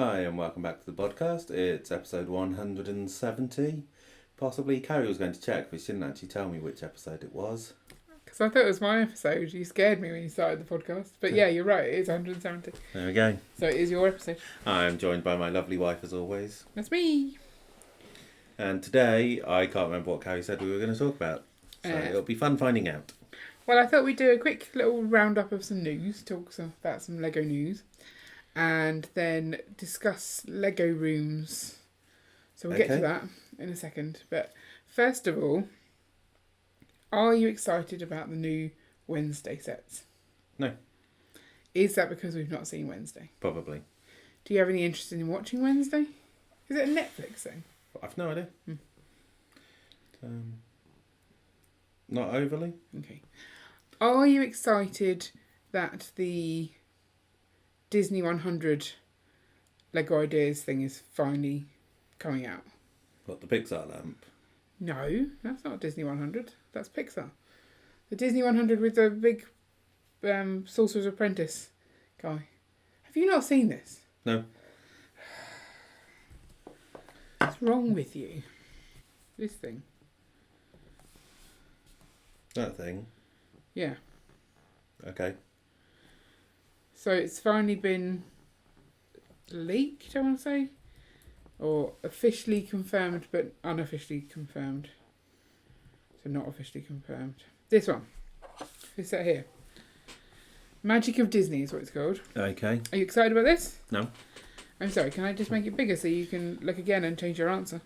Hi and welcome back to the Bodcast. It's episode 170. Possibly Carrie was going to check, but she didn't actually tell me which episode it was. Because I thought it was my episode. You scared me when you started the podcast. But yeah, you're right. It is 170. There we go. So it is your episode. I am joined by my lovely wife as always. That's me. And today, I can't remember what Carrie said we were going to talk about. So it'll be fun finding out. Well, I thought we'd do a quick little roundup of some news. Talk about some Lego news. And then discuss Lego rooms. So we'll get to that in a second. But first of all, are you excited about the new Wednesday sets? No. Is that because we've not seen Wednesday? Probably. Do you have any interest in watching Wednesday? Is it a Netflix thing? I've no idea. Not overly. Okay. Are you excited that the Disney 100 Lego Ideas thing is finally coming out? What, the Pixar lamp? No, that's not Disney 100. That's Pixar. The Disney 100 with the big Sorcerer's Apprentice guy. Have you not seen this? No. What's wrong with you? This thing. That thing? Yeah. Okay. So it's finally been leaked, I want to say. Or officially confirmed, but unofficially confirmed. So not officially confirmed. This one. This set here. Magic of Disney is what it's called. Okay. Are you excited about this? No. I'm sorry, can I just make it bigger so you can look again and change your answer?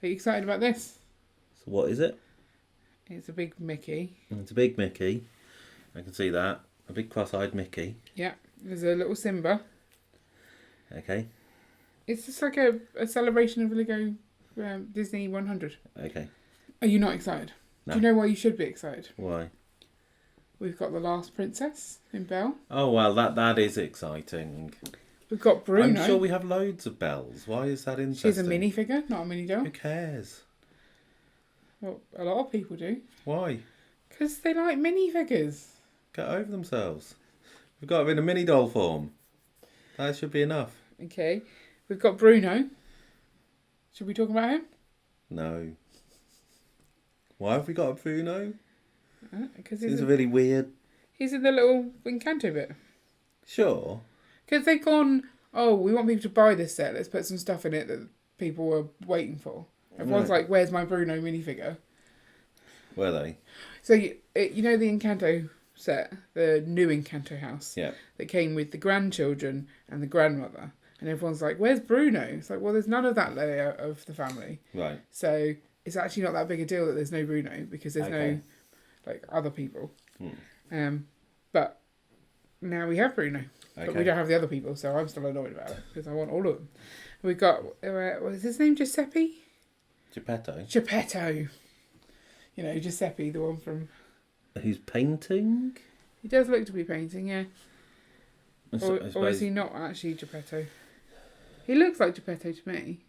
Are you excited about this? So what is it? It's a big Mickey. It's a big Mickey. I can see that. A big cross-eyed Mickey. Yeah. There's a little Simba. Okay. It's just like a celebration of Lego Disney 100. Okay. Are you not excited? No. Do you know why you should be excited? Why? We've got the last princess in Belle. Oh, well, that is exciting. We've got Bruno. I'm sure we have loads of bells. Why is that interesting? She's a minifigure, not a mini doll. Who cares? Well, a lot of people do. Why? Because they like minifigures. Get over themselves. We've got her in a mini doll form. That should be enough. Okay. We've got Bruno. Should we talk about him? No. Why have we got a Bruno? Because He's really weird. he's in the little Encanto bit. Sure. Because they've gone, oh, we want people to buy this set. Let's put some stuff in it that people were waiting for. Everyone's like, where's my Bruno minifigure? Were they? So, you know the Encanto set, the new Encanto house? Yeah. That came with the grandchildren and the grandmother. And everyone's like, where's Bruno? It's like, well, there's none of that layer of the family. Right. So it's actually not that big a deal that there's no Bruno because there's no, like, other people. But now we have Bruno. Okay. But we don't have the other people, so I'm still annoyed about it because I want all of them. We've got, what is his name, Giuseppe? Geppetto. You know, Giuseppe, the one from... He's painting? He does look to be painting, yeah. Or is he not actually Geppetto? He looks like Geppetto to me.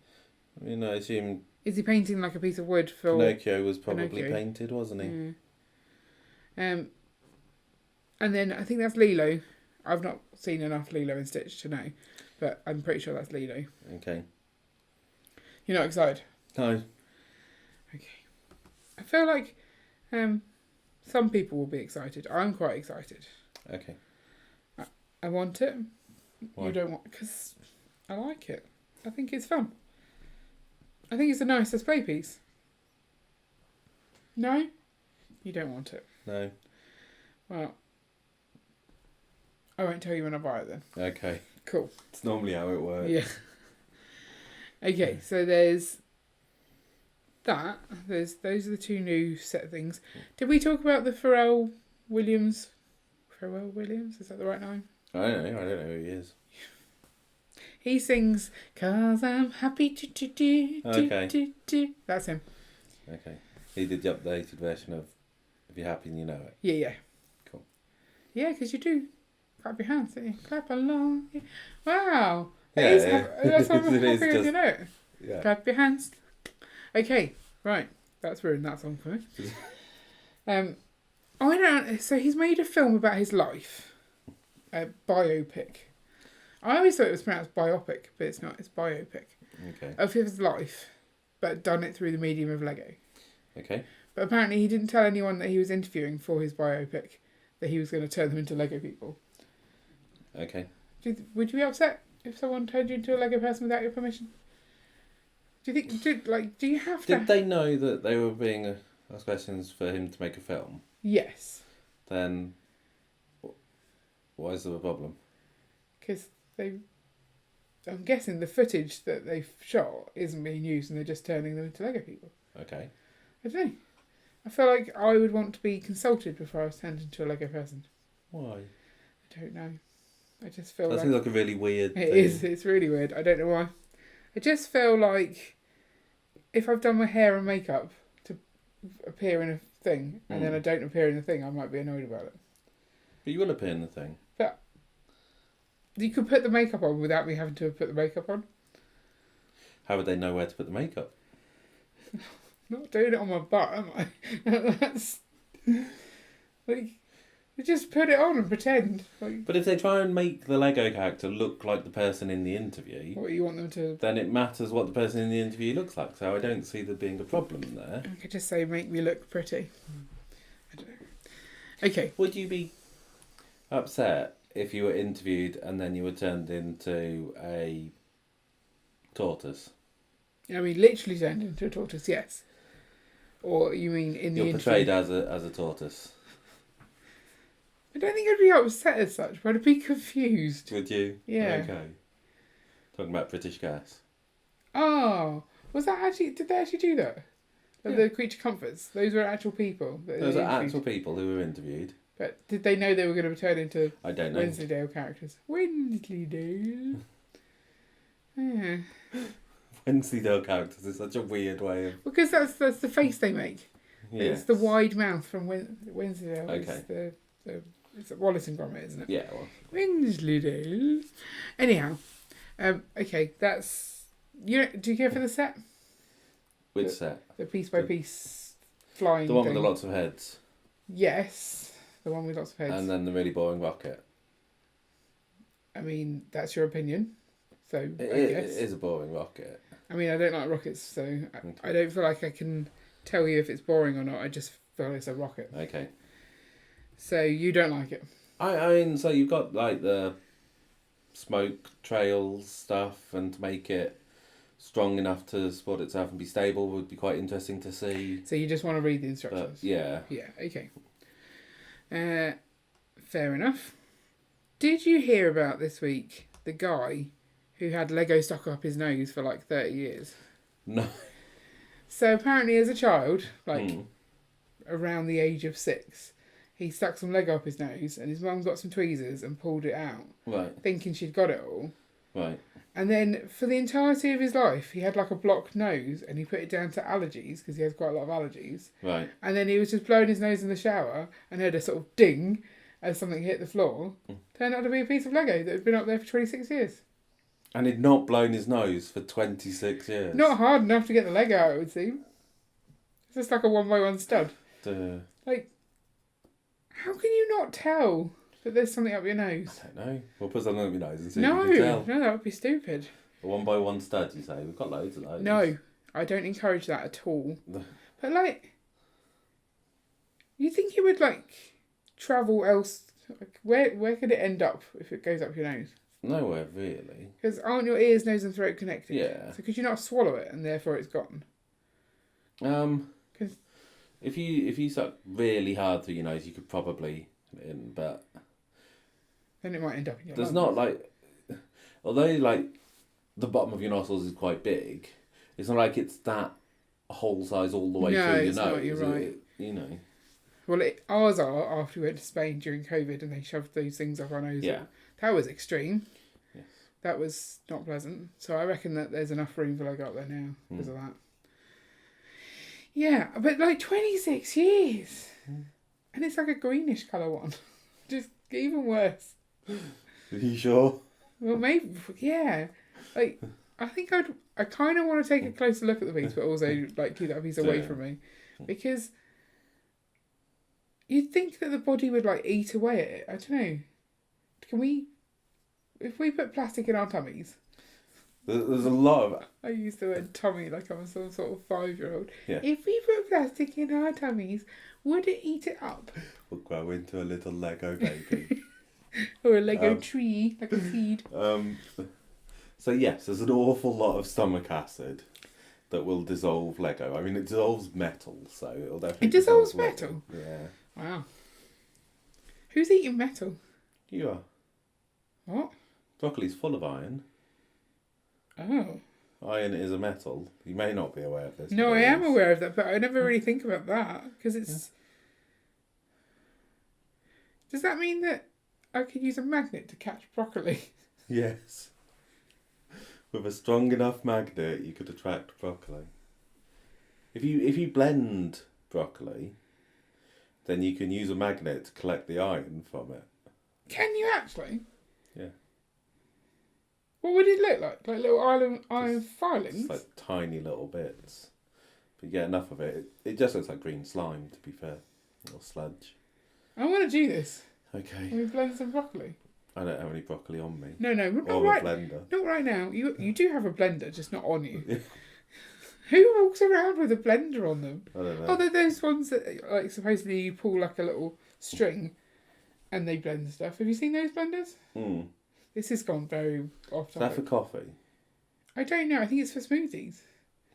I mean, I assume... Is he painting like a piece of wood for... Pinocchio was probably painted, wasn't he? Yeah. And then I think that's Lilo. I've not seen enough Lilo and Stitch to know, but I'm pretty sure that's Lilo. Okay. You're not excited? No. Okay. I feel like some people will be excited. I'm quite excited. Okay. I want it. Why? You don't want... Because I like it. I think it's fun. I think it's a nice display piece. No? You don't want it? No. Well, I won't tell you when I buy it then. Okay. Cool. It's normally how it works. Yeah. Okay, so there's that. Those are the two new set of things. Did we talk about the Pharrell Williams? Pharrell Williams? Is that the right name? I don't know who he is. He sings, 'cause I'm happy to. That's him. Okay. He did the updated version of If You're Happy and You Know It. Yeah. Cool. Yeah, because you do. Clap your hands, don't you? Clap along. Wow. Yeah, That's how I'm It is happy just- you know it. Yeah. Clap your hands. Okay, right. That's ruined that song for me. I don't. So he's made a film about his life, a biopic, I always thought it was pronounced biopic, but it's not. It's biopic Okay. of his life, but done it through the medium of Lego. Okay. But apparently he didn't tell anyone that he was interviewing for his biopic that he was going to turn them into Lego people. Okay. Would you be upset if someone turned you into a Lego person without your permission? Do you think? Do you have to? Did they know that they were being asked questions for him to make a film? Yes. Then, why is there a problem? Because I'm guessing the footage that they've shot isn't being used and they're just turning them into Lego people. Okay. I don't know. I feel like I would want to be consulted before I was turned into a Lego person. Why? I don't know. I just feel That seems like a really weird It thing. is. It's really weird. I don't know why. I just feel like if I've done my hair and makeup to appear in a thing and then I don't appear in the thing, I might be annoyed about it. But you will appear in the thing. But you could put the makeup on without me having to put the makeup on. How would they know where to put the makeup? I'm not doing it on my butt, am I? That's like, you just put it on and pretend. Like, But if they try and make the Lego character look like the person in the interview, what you want them to? then it matters what the person in the interview looks like. So I don't see there being a problem there. I could just say make me look pretty. I don't know. Okay. Would you be upset if you were interviewed and then you were turned into a tortoise? I mean, literally turned into a tortoise, yes. Or you mean in the You're interview? portrayed as a tortoise. I don't think I'd be upset as such, but I'd be confused. Would you? Yeah. Okay. Talking about British Gas. Oh, was that actually? Did they actually do that? Like Yeah. the creature comforts. Those were actual people. That Those they are interviewed. actual people who were interviewed. But did they know they were going to turn into I don't know. Wensleydale characters? Wensleydale. Yeah. Wensleydale characters is such a weird way of... Because that's the face they make. Yeah. It's the wide mouth from Wensleydale. Okay. It's Wallace and Gromit, isn't it? Yeah, well... Wensleydale. Anyhow, okay, that's... do you care for the set? Which set? The piece by piece flying The one thing. with the lots of heads. Yes, the one with lots of heads. And then the really boring rocket. I mean, that's your opinion. So, I It guess. is a boring rocket. I mean, I don't like rockets, so I don't feel like I can tell you if it's boring or not. I just feel it's a rocket. Okay. So, you don't like it? I mean, so you've got like the smoke trails stuff, and to make it strong enough to support itself and be stable would be quite interesting to see. So, you just want to read the But instructions? yeah. Yeah, okay. Fair enough. Did you hear about this week the guy who had Lego stuck up his nose for like 30 years? No. So apparently as a child, around the age of 6, he stuck some Lego up his nose and his mum got some tweezers and pulled it out, Right. thinking she'd got it all. Right. And then for the entirety of his life, he had like a blocked nose and he put it down to allergies because he has quite a lot of allergies. Right. And then he was just blowing his nose in the shower and heard a sort of ding as something hit the floor. Turned out to be a piece of Lego that had been up there for 26 years. And he'd not blown his nose for 26 years. Not hard enough to get the Lego out, it would seem. It's just like a 1x1 stud. Like, how can you not tell that there's something up your nose? I don't know. We'll put something up your nose and see No, if you can tell. no, that would be stupid. A 1x1 stud, you say? We've got loads of those. No, I don't encourage that at all. But like, you think it would like travel else? Like, where could it end up if it goes up your nose? Nowhere really. Because aren't your ears, nose, and throat connected? Yeah. So could you not swallow it and therefore it's gone? 'Cause If you suck really hard through your nose, you could probably put it in, but then it might end up in your there's lungs. not like, although like the bottom of your nostrils is quite big, it's not like it's that whole size all the way No, through your it's nose. not, you're right. You know. Well, ours are after we went to Spain during COVID and they shoved those things up our nose. Yeah. That was extreme. Yes. That was not pleasant. So I reckon that there's enough room for Lego up there now because of that. Yeah, but like 26 years. And it's like a greenish colour one. Just even worse. Are you sure? Well, maybe, yeah. Like, I think I kind of want to take a closer look at the piece, but also like keep that piece away from me. Because you'd think that the body would like eat away at it. I don't know. if we put plastic in our tummies, There's a lot of... I use the word tummy like I'm some sort of 5-year-old. Yeah. If we put plastic in our tummies, would it eat it up? We'll grow into a little Lego baby. Or a Lego tree, like a seed. So yes, there's an awful lot of stomach acid that will dissolve Lego. I mean, it dissolves metal, so it'll definitely... It dissolves Lego. metal? Yeah. Wow. Who's eating metal? You are. What? Broccoli's full of iron. Oh. Iron is a metal. You may not be aware of this. No, I am aware of that, but I never really think about that, because it's... Yeah. Does that mean that I could use a magnet to catch broccoli? Yes. With a strong enough magnet, you could attract broccoli. If you blend broccoli, then you can use a magnet to collect the iron from it. Can you actually? Yeah. What would it look like? Like little iron filings? It's like tiny little bits. But you get enough of it. It just looks like green slime, to be fair. Or sludge. I want to do this. Okay. Can we blend some broccoli? I don't have any broccoli on me. No, not or right. a blender. Not right now. You do have a blender, just not on you. Who walks around with a blender on them? I don't know. Oh, they're those ones that, like, supposedly you pull like a little string and they blend stuff. Have you seen those blenders? Mm. This has gone very off topic. Is that for coffee? I don't know. I think it's for smoothies.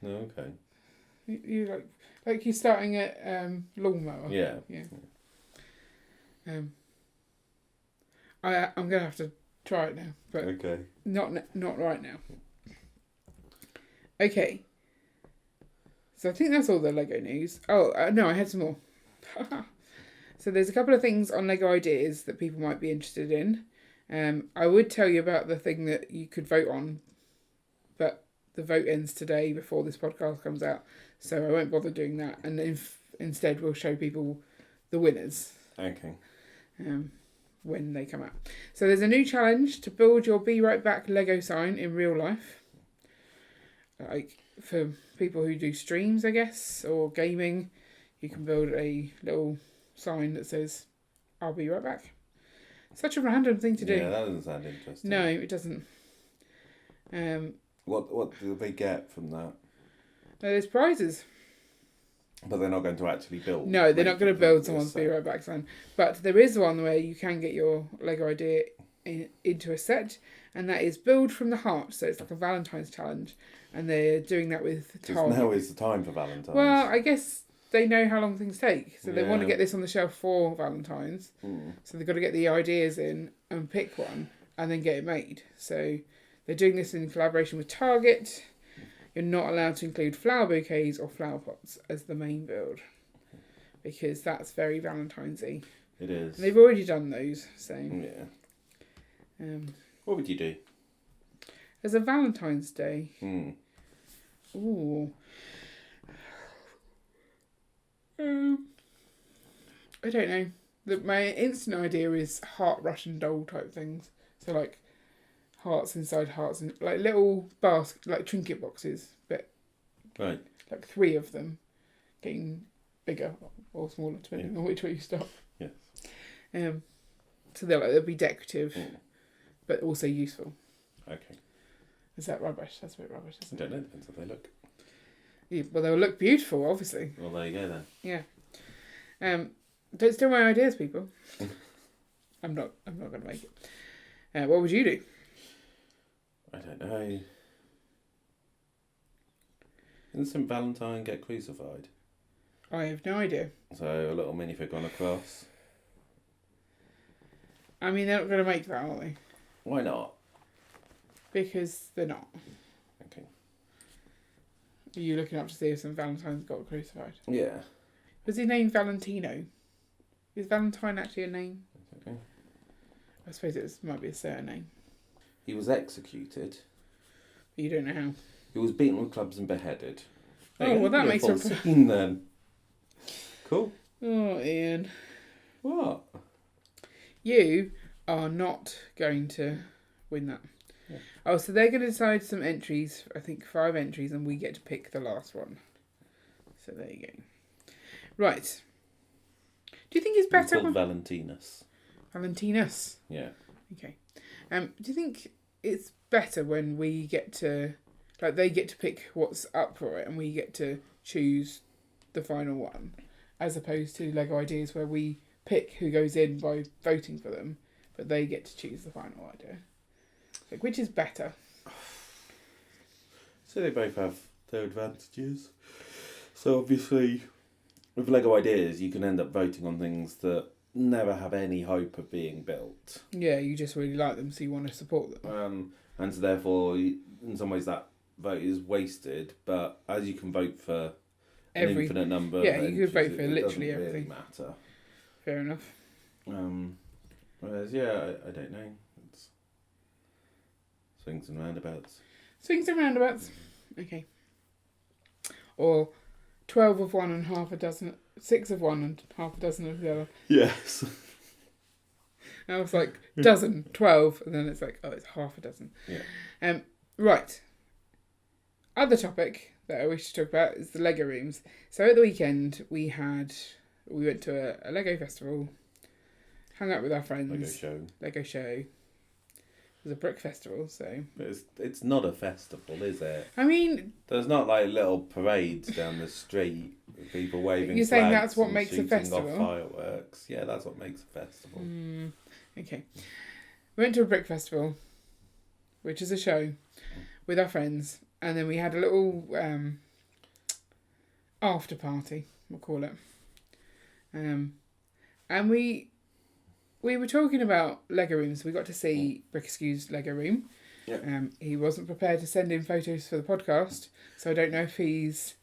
No, okay. You like you're starting at lawnmower. Yeah. I'm gonna have to try it now, but okay. Not right now. Okay. So I think that's all the Lego news. Oh no, I had some more. So there's a couple of things on Lego ideas that people might be interested in. I would tell you about the thing that you could vote on, but the vote ends today before this podcast comes out, so I won't bother doing that. And instead we'll show people the winners. Okay. When they come out. So there's a new challenge to build your Be Right Back Lego sign in real life. Like for people who do streams, I guess, or gaming, you can build a little sign that says, "I'll be right back." Such a random thing to do. Yeah, that doesn't sound interesting. No, it doesn't. What do they get from that? There's prizes. But they're not going to actually build. No, they're not going to build someone's Be Right Back sign. But there is one where you can get your Lego idea into a set, and that is Build from the Heart. So it's like a Valentine's challenge, and they're doing that with Target. Now is the time for Valentine's. Well, I guess they know how long things take, so they want to get this on the shelf for Valentine's. So they've got to get the ideas in and pick one, and then get it made. So they're doing this in collaboration with Target. You're not allowed to include flower bouquets or flower pots as the main build, because that's very Valentine's-y. It is. And they've already done those, so... Yeah. What would you do? As a Valentine's Day? Ooh. I don't know. My instant idea is heart Russian doll type things. So, like, hearts inside hearts, and like little like trinket boxes, but right, like 3 of them, getting bigger or smaller depending on which way you stop. Yes. So they'll be decorative, but also useful. Okay. Is that rubbish? That's a bit rubbish, isn't it? I don't know. Depends how they look. Yeah, well, they'll look beautiful, obviously. Well, there you go then. Yeah. Don't steal my ideas, people. I'm not going to make it. What would you do? I don't know. Didn't St. Valentine get crucified? I have no idea. So a little minifig on a cross. I mean, they're not going to make that, are they? Why not? Because they're not. Okay. Are you looking up to see if St. Valentine's got crucified? Yeah. Was he named Valentino? Is Valentine actually a name? Okay. I suppose might be a surname. He was executed. But you don't know how. He was beaten with clubs and beheaded. Oh, well, that makes a scene then. Cool. Oh, Ian. What? You are not going to win that. Yeah. Oh, so they're going to decide some entries. I think 5 entries, and we get to pick the last one. So there you go. Right. Do you think it's better? Called Valentinus. Valentinus. Yeah. Okay. Do you think it's better when we get to, like, they get to pick what's up for it and we get to choose the final one, as opposed to Lego Ideas where we pick who goes in by voting for them, but they get to choose the final idea? Like, which is better? So they both have their advantages. So obviously, with Lego Ideas, you can end up voting on things that never have any hope of being built. Yeah, you just really like them, so you want to support them. And so therefore, in some ways, that vote is wasted. But as you can vote for an infinite number, yeah, you could vote for literally it doesn't everything. Really matter. Fair enough. Whereas, yeah, I don't know. It's swings and roundabouts. Swings and roundabouts. Okay. Or 12 of one and half a dozen, 6 of one and half a dozen of the other. Yes. And I was like, dozen, 12, and then it's like, oh, it's half a dozen. Yeah. Right. Other topic that I wish to talk about is the Lego rooms. So at the weekend, we went to a Lego festival, hung out with our friends. Lego show. It was a brick festival, so... But it's not a festival, is it? I mean... There's not like little parades down the street with people waving You're flags saying that's what and makes a shooting festival? off fireworks. Yeah, that's what makes a festival. Okay. We went to a brick festival, which is a show, with our friends, and then we had a little after party, we'll call it. And we were talking about Lego rooms. We got to see Brickskew's Lego room. Yeah. He wasn't prepared to send in photos for the podcast, so I don't know if he's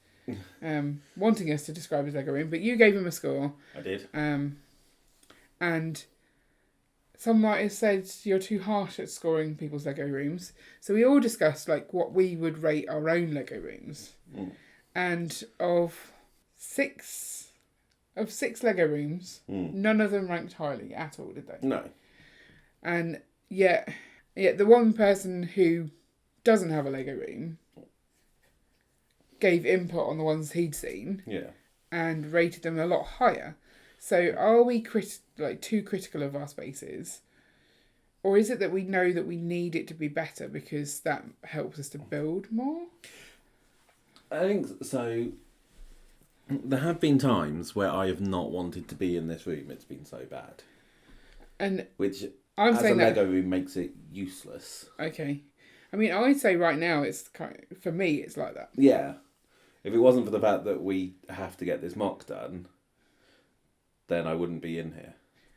wanting us to describe his Lego room, but you gave him a score. I did. And some might have said you're too harsh at scoring people's Lego rooms. So we all discussed like what we would rate our own Lego rooms. And of six Lego rooms, none of them ranked highly at all, did they? No. And yet the one person who doesn't have a Lego room gave input on the ones he'd seen. Yeah. And rated them a lot higher. So are we too critical of our spaces? Or is it that we know that we need it to be better because that helps us to build more? I think so. There have been times where I have not wanted to be in this room. It's been so bad. And which, I'm as a Lego room, makes it useless. Okay. I mean, I'd say right now, for me, it's like that. Yeah. If it wasn't for the fact that we have to get this mock done, then I wouldn't be in here.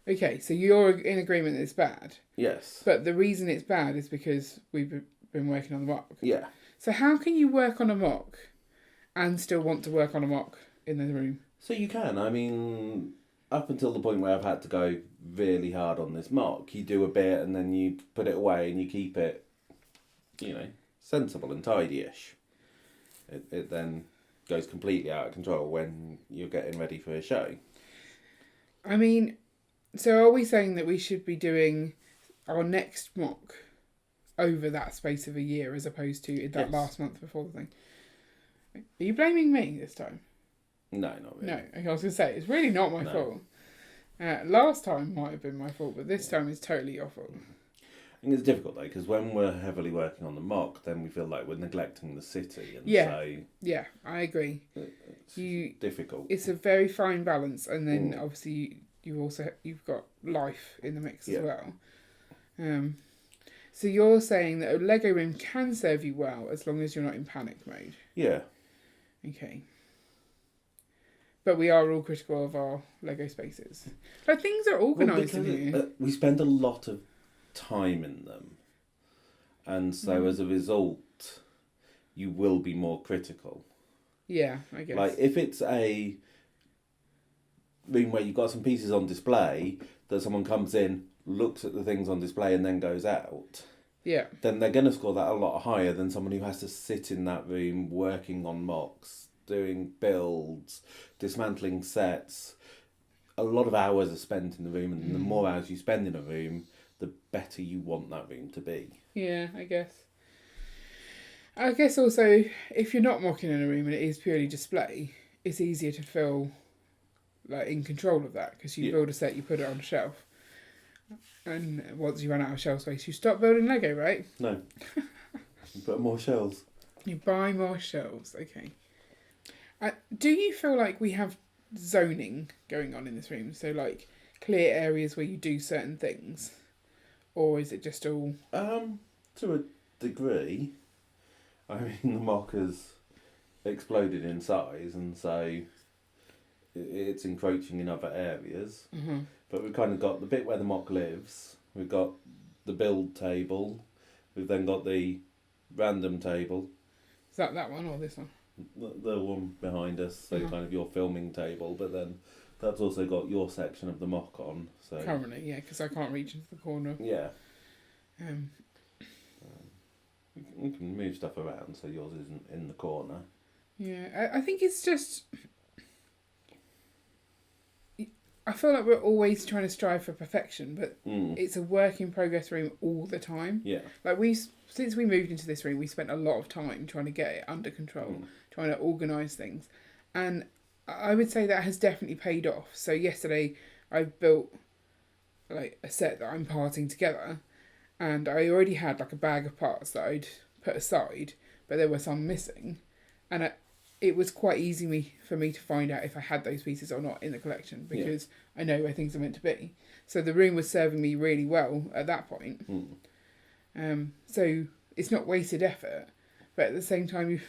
Okay, so you're in agreement that it's bad. Yes. But the reason it's bad is because we've been working on the mock. Yeah. So how can you work on a mock and still want to work on a mock in the room? So you can. I mean, up until the point where I've had to go really hard on this mock, you do a bit and then you put it away and you keep it, sensible and tidy-ish. It then goes completely out of control when you're getting ready for a show. I mean, so are we saying that we should be doing our next mock over that space of a year as opposed to that last month before the thing? Are you blaming me this time? No, not really. No, okay, I was going to say, it's really not my fault. Last time might have been my fault, but this time is totally your fault. I think it's difficult though, because when we're heavily working on the mock, then we feel like we're neglecting the city. And yeah, I agree. It's difficult. It's a very fine balance, and then obviously you've got life in the mix as well. So you're saying that a Lego room can serve you well as long as you're not in panic mode. Yeah. Okay. But we are all critical of our Lego spaces. But things are organised in here. We spend a lot of time in them. And so as a result, you will be more critical. Yeah, I guess. Like, if it's a room where you've got some pieces on display, that someone comes in, looks at the things on display and then goes out, then they're going to score that a lot higher than someone who has to sit in that room working on mocks, doing builds, dismantling sets. A lot of hours are spent in the room, and the more hours you spend in a room, the better you want that room to be. Yeah, I guess. I guess also, if you're not mocking in a room and it is purely display, it's easier to feel like in control of that because you build a set, you put it on a shelf. And once you run out of shelf space, you stop building Lego, right? No. You put more shelves. You buy more shelves, okay. Do you feel like we have zoning going on in this room? So, like, clear areas where you do certain things? Or is it just all... To a degree. I mean, the mock has exploded in size, and so it's encroaching in other areas. Mm-hmm. But we've kind of got the bit where the mock lives. We've got the build table. We've then got the random table. Is that one or this one? The one behind us, so kind of your filming table, but then that's also got your section of the mock on. So currently, yeah, because I can't reach into the corner. Yeah. We can move stuff around so yours isn't in the corner. Yeah, I think it's just... I feel like we're always trying to strive for perfection, but it's a work in progress room all the time. Yeah. Like since we moved into this room, we spent a lot of time trying to get it under control, trying to organise things. And I would say that has definitely paid off. So yesterday I built like a set that I'm parting together, and I already had like a bag of parts that I'd put aside, but there were some missing. And it was quite easy for me to find out if I had those pieces or not in the collection, because I know where things are meant to be. So the room was serving me really well at that point. So it's not wasted effort, but at the same time,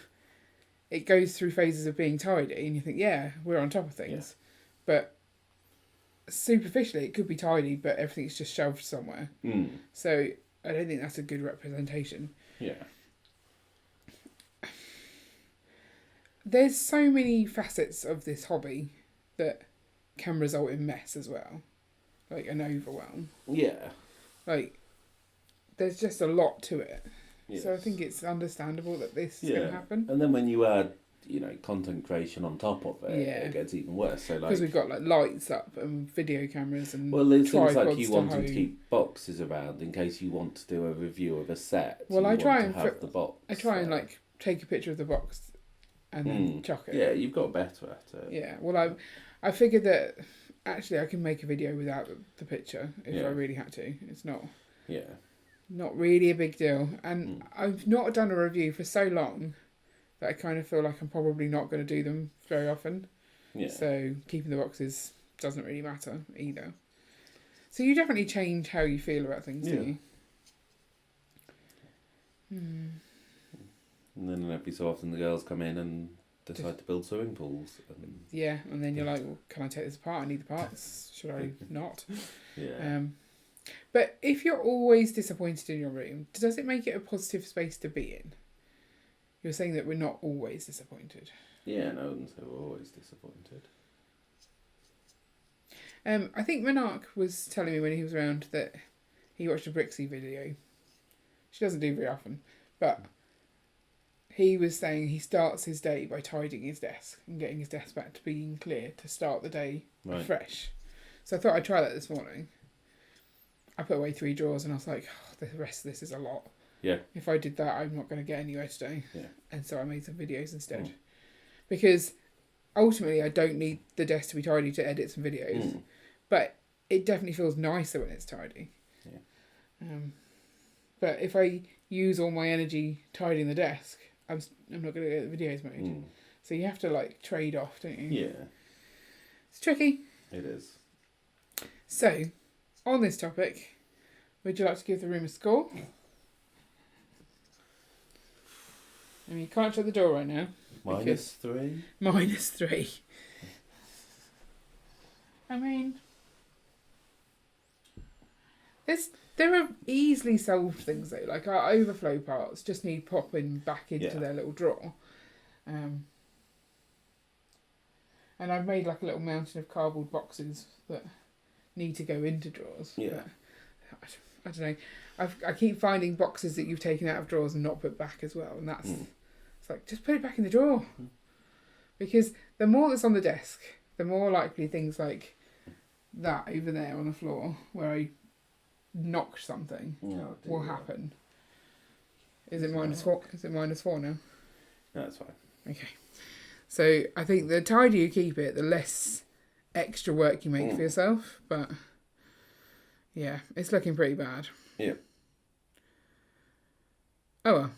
it goes through phases of being tidy, and you think, yeah, we're on top of things. But superficially, it could be tidy, but everything's just shelved somewhere. So I don't think that's a good representation. Yeah. There's so many facets of this hobby that can result in mess as well. Like an overwhelm. Yeah. Like, there's just a lot to it. Yes. So I think it's understandable that this is going to happen. And then when you add, content creation on top of it, it gets even worse. So because we've got like lights up and video cameras and there's things like you want wanting to keep boxes around in case you want to do a review of a set. Well, I try and have the box. I try and like take a picture of the box and then chuck it. Yeah, you've got better at it. Yeah, well, I figured that actually I can make a video without the picture if I really had to. It's not really a big deal. And I've not done a review for so long that I kind of feel like I'm probably not going to do them very often. Yeah. So keeping the boxes doesn't really matter either. So you definitely change how you feel about things, do you? And then every so often the girls come in and decide to build swimming pools. And then you're like, well, can I take this apart? I need the parts. Should I not? Yeah. But if you're always disappointed in your room, does it make it a positive space to be in? You're saying that we're not always disappointed. Yeah, no, I wouldn't say we're always disappointed. I think Monarch was telling me when he was around that he watched a Brixie video. She doesn't do very often, but he was saying he starts his day by tidying his desk and getting his desk back to being clear to start the day fresh. So I thought I'd try that this morning. I put away 3 drawers and I was like, the rest of this is a lot. Yeah. If I did that, I'm not going to get anywhere today. Yeah. And so I made some videos instead. Because ultimately I don't need the desk to be tidy to edit some videos. But it definitely feels nicer when it's tidy. Yeah. But if I use all my energy tidying the desk, I'm not going to get the videos made. So you have to like trade off, don't you? Yeah. It's tricky. It is. So, on this topic, would you like to give the room a score? I mean, you can't shut the door right now. -3? -3. I mean, there are easily solved things though. Like our overflow parts just need popping back into their little drawer. And I've made like a little mountain of cardboard boxes that need to go into drawers. Yeah. But I don't know. I keep finding boxes that you've taken out of drawers and not put back as well, and that's it's like just put it back in the drawer. Because the more that's on the desk, the more likely things like that over there on the floor where I knock something will happen. Is it -4? Is it -4 now? No, that's fine. Okay. So I think the tidier you keep it, the less extra work you make for yourself. But Yeah, it's looking pretty bad. Yeah. Oh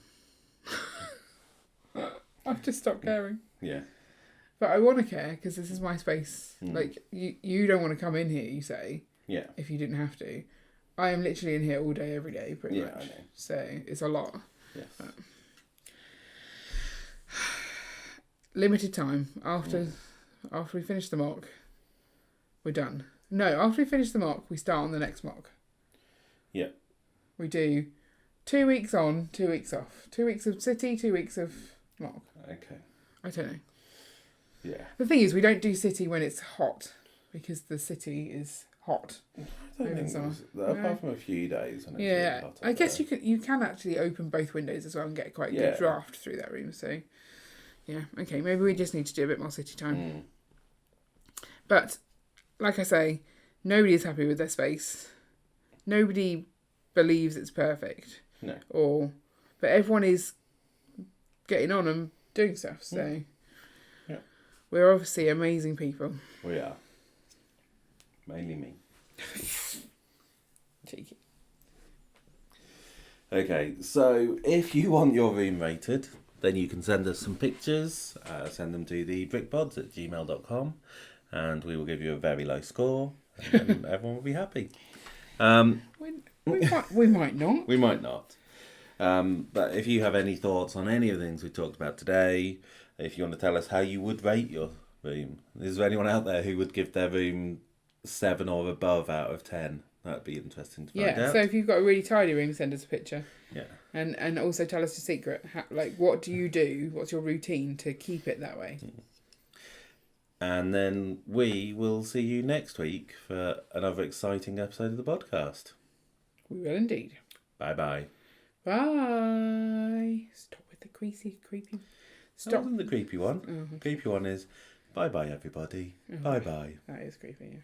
well. I've just stopped caring. Yeah. But I want to care because this is my space. Mm. Like, you don't want to come in here, you say, Yeah. if you didn't have to. I am literally in here all day, every day, pretty much. I know. So it's a lot. Yes. Limited time. After we finish the mock, we're done. No, after we finish the mock, we start on the next mock. Yeah. We do 2 weeks on, 2 weeks off. 2 weeks of city, 2 weeks of mock. Okay. I don't know. Yeah. The thing is, we don't do city when it's hot, because the city is hot. I don't think summer. apart from a few days. When it's Yeah, really hot I guess there. you can actually open both windows as well and get quite a good draft through that room. So, yeah, okay, maybe we just need to do a bit more city time. Mm. But, like I say, nobody is happy with their space. Nobody believes it's perfect. No. But everyone is getting on and doing stuff. So, yeah, we're obviously amazing people. We are. Mainly me. Cheeky. Okay, so if you want your room rated, then you can send us some pictures. Send them to the brickbods@gmail.com, and we will give you a very low score, and then everyone will be happy. We might not. We might not. But if you have any thoughts on any of the things we talked about today, if you want to tell us how you would rate your room, is there anyone out there who would give their room 7 or above out of 10? That'd be interesting to find out. Yeah, so if you've got a really tidy room, send us a picture. Yeah. And also tell us your secret. What do you do? What's your routine to keep it that way? And then we will see you next week for another exciting episode of the podcast. We will indeed. Bye-bye. Bye. Stop with the creepy. Stop. That wasn't the creepy one. Oh, okay. Creepy one is bye-bye, everybody. Oh, Bye-bye. That is creepy, yeah.